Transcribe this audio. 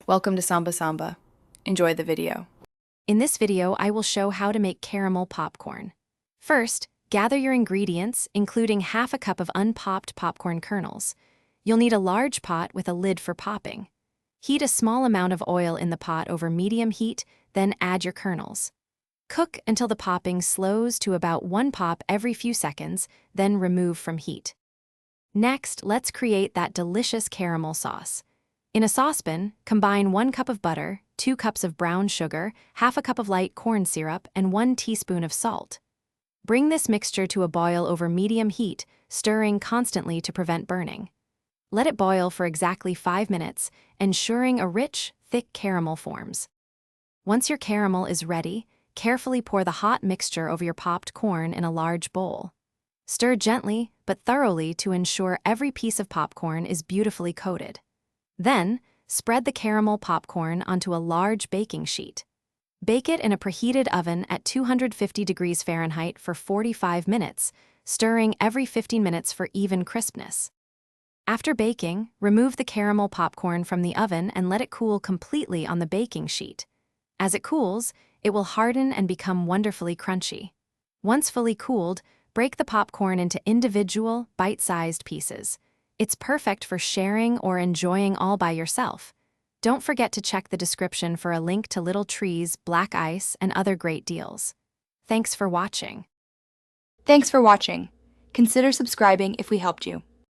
Welcome to Samba Samba. Enjoy the video. In this video, I will show how to make caramel popcorn. First, gather your ingredients, including half a cup of unpopped popcorn kernels. You'll need a large pot with a lid for popping. Heat a small amount of oil in the pot over medium heat, then add your kernels. Cook until the popping slows to about 1 pop every few seconds, then remove from heat. Next, let's create that delicious caramel sauce. In a saucepan, combine 1 cup of butter, 2 cups of brown sugar, half a cup of light corn syrup, and 1 teaspoon of salt. Bring this mixture to a boil over medium heat, stirring constantly to prevent burning. Let it boil for exactly 5 minutes, ensuring a rich, thick caramel forms. Once your caramel is ready, carefully pour the hot mixture over your popped corn in a large bowl. Stir gently but thoroughly to ensure every piece of popcorn is beautifully coated. Then, spread the caramel popcorn onto a large baking sheet. Bake it in a preheated oven at 250 degrees Fahrenheit for 45 minutes, stirring every 15 minutes for even crispness. After baking, remove the caramel popcorn from the oven and let it cool completely on the baking sheet. As it cools, it will harden and become wonderfully crunchy. Once fully cooled, break the popcorn into individual, bite-sized pieces. It's perfect for sharing or enjoying all by yourself. Don't forget to check the description for a link to Little Trees, Black Ice, and other great deals. Thanks for watching. Thanks for watching. Consider subscribing if we helped you.